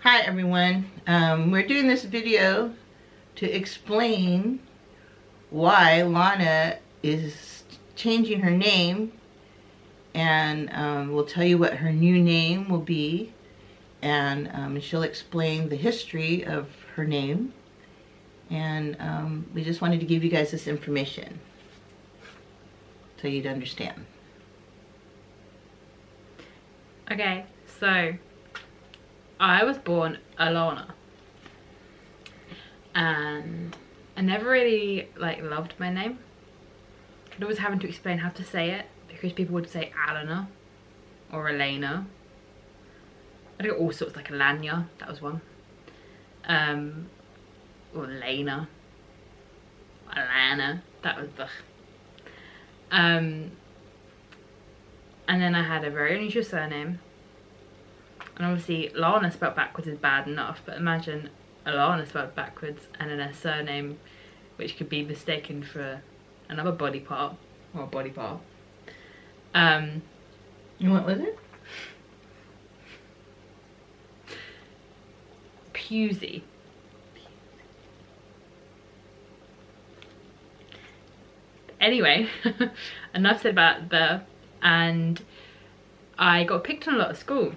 Hi everyone. We're doing this video to explain why Lana is changing her name, and we'll tell you what her new name will be, and she'll explain the history of her name, and we just wanted to give you guys this information so you'd understand. Okay, so I was born Alana, and I never really loved my name. I'd always having to explain how to say it because people would say Alana or Elena. I got all sorts, like Alanya, that was one. Or Lena, Alana, that was the. And then I had a very unusual surname. And obviously Lana spelled backwards is bad enough, but imagine Alana spelled backwards and then a surname which could be mistaken for another body part, or a body part. And what was it? Pusey. Anyway, enough said about that. And I got picked on a lot at school.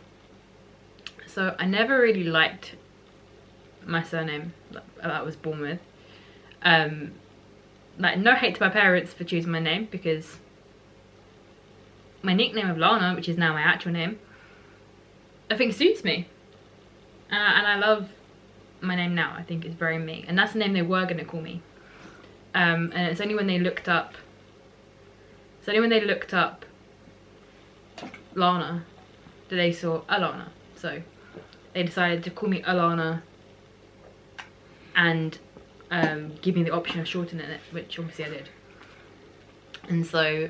So I never really liked my surname that I was born with. Like, no hate to my parents for choosing my name, because my nickname of Lana, which is now my actual name, I think suits me. And I love my name now. I think it's very me. And that's the name they were going to call me. And it's only when they looked up... Lana that they saw Alana. So they decided to call me Alana and give me the option of shortening it, which obviously I did. And so,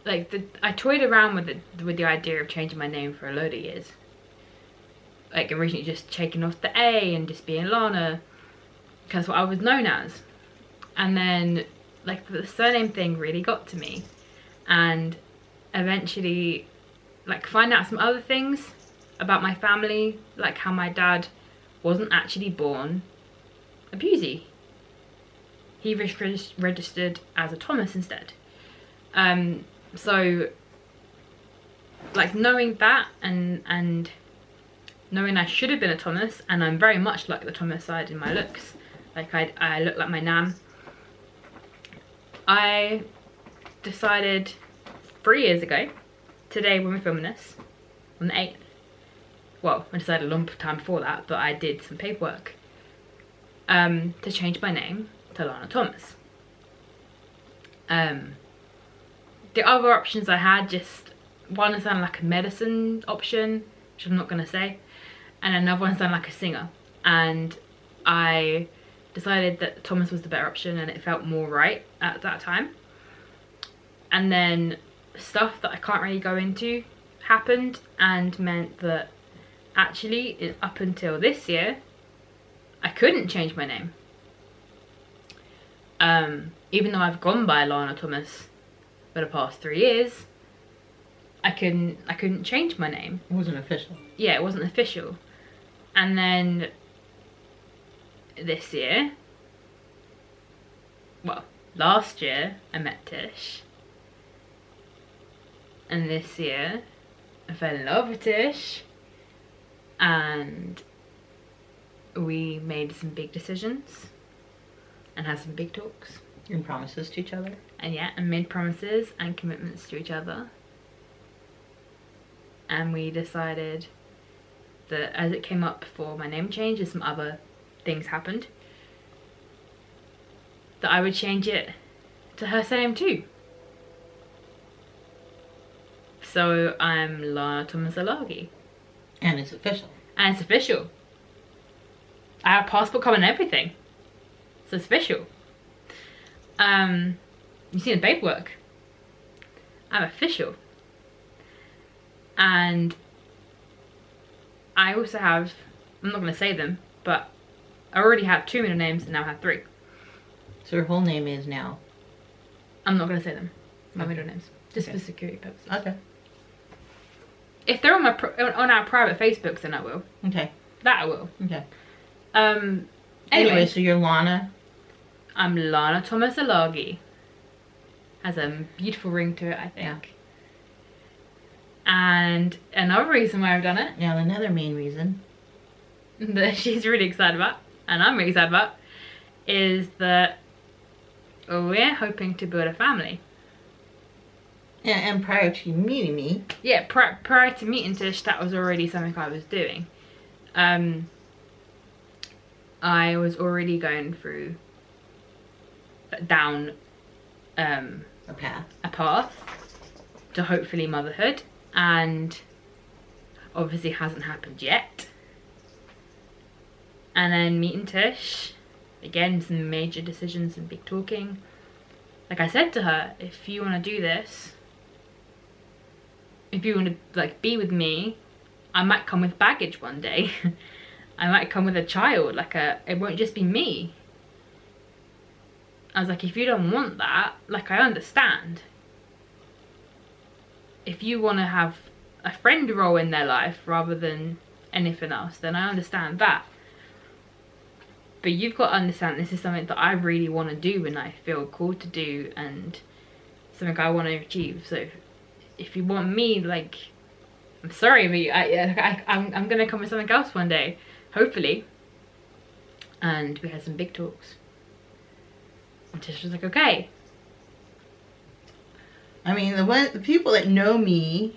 I toyed around with the idea of changing my name for a load of years. Like, originally just taking off the A and just being Lana, because that's what I was known as. And then, the surname thing really got to me, and eventually, find out some other things about my family, like how my dad wasn't actually born a Pusey. He registered as a Thomas instead. So, knowing that and knowing I should have been a Thomas, and I'm very much like the Thomas side in my looks. I look like my nan. I decided 3 years ago, today when we're filming this, on the 8th. Well, I decided a long time before that, but I did some paperwork to change my name to Lana Thomas. The other options I had, just one sounded like a medicine option, which I'm not going to say, and another one sounded like a singer. And I decided that Thomas was the better option, and it felt more right at that time. And then stuff that I can't really go into happened, and meant that actually up until this year I couldn't change my name. Even though I've gone by Lana Thomas for the past 3 years, I couldn't change my name. It wasn't official. Yeah, it wasn't official. And then this year, well, last year I met Tish, and this year I fell in love with Tish, and we made some big decisions and had some big talks. And promises to each other. And yeah, and made promises and commitments to each other. And we decided that as it came up for my name change and some other things happened, that I would change it to her surname too. So I'm Lana Thomas Alagi. And it's official. And it's official. I have a passport card and everything. So it's official. You see the paperwork. I'm official. And I also have, I'm not going to say them, but I already have 2 middle names and now I have 3. So her whole name is now? I'm not going to say them, my Okay. middle names, just Okay. for security purposes. Okay. If they're on our private Facebooks, then I will. Okay. That I will. Okay. Anyway, So you're Lana. I'm Lana Tomasalagi. Has a beautiful ring to it, I think. And another reason why I've done it, Now another main reason. that she's really excited about, and I'm really excited about, is that we're hoping to build a family. And prior to meeting me, Yeah, prior to meeting Tish, that was already something I was doing. I was already going through down a path. a path to hopefully motherhood, and obviously hasn't happened yet. And then meeting Tish, again, some major decisions and big talking. Like I said to her, if you want to do this, if you want to like be with me, I might come with baggage one day. I might come with a child, it won't just be me. I was like, if you don't want that, like, I understand. If you want to have a friend role in their life rather than anything else, then I understand that. But you've got to understand this is something that I really want to do and I feel called to do and something I want to achieve. So if you want me, like, I'm sorry, but I'm going to come with something else one day, hopefully. And we had some big talks. And Tish was like, okay. I mean, the people that know me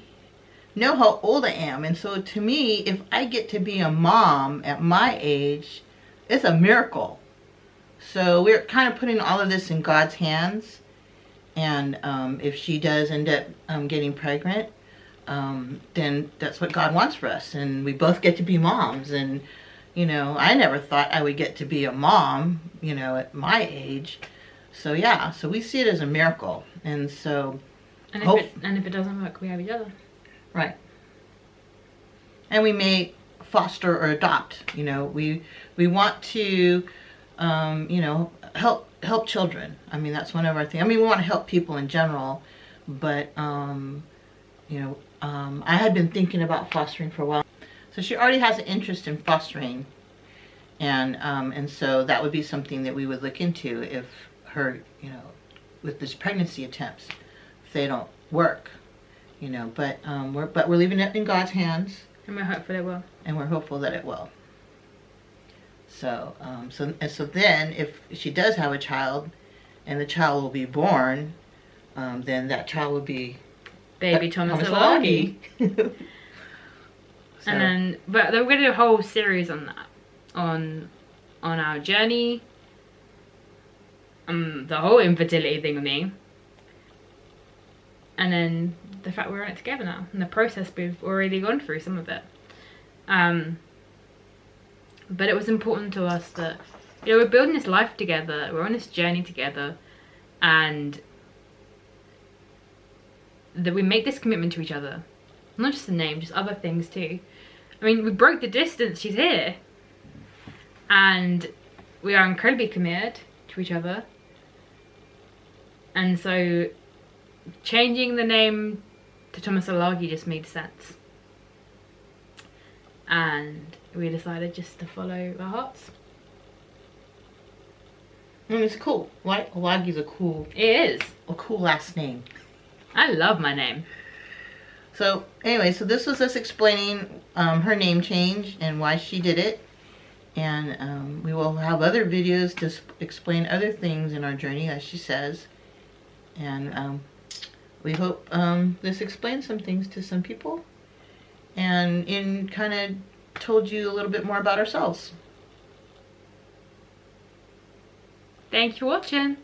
know how old I am. And so to me, if I get to be a mom at my age, it's a miracle. So we're kind of putting all of this in God's hands. And if she does end up getting pregnant, then that's what God wants for us. And we both get to be moms. And, you know, I never thought I would get to be a mom, you know, at my age. So yeah, so we see it as a miracle. And so... And if it doesn't work, we have each other. Right. And we may foster or adopt. You know, we want to, you know, help children. I mean, that's one of our things. I mean, we want to help people in general, but you know, I had been thinking about fostering for a while. So she already has an interest in fostering, and so that would be something that we would look into if her, you know, with this pregnancy attempts, if they don't work, you know. But we're leaving it in God's hands. And we're hopeful it will. And we're hopeful that it will. So, so then, if she does have a child, and the child will be born, then that child will be Baby Tomasalagi. So. And then, but we're gonna do a whole series on that, on our journey, the whole infertility thing with me, and then the fact we're in it together now, and the process we've already gone through some of it. But it was important to us that, you know, we're building this life together, we're on this journey together, and that we make this commitment to each other. Not just the name, just other things too. I mean, we broke the distance, she's here. And we are incredibly committed to each other. And so changing the name to Tomasalagi just made sense. And we decided just to follow our hearts. And it's cool. Lagi's a cool last name. I love my name. So anyway, so this was us explaining her name change and why she did it. And we will have other videos to explain other things in our journey, as she says. And we hope this explains some things to some people. And kind of told you a little bit more about ourselves. Thank you for watching.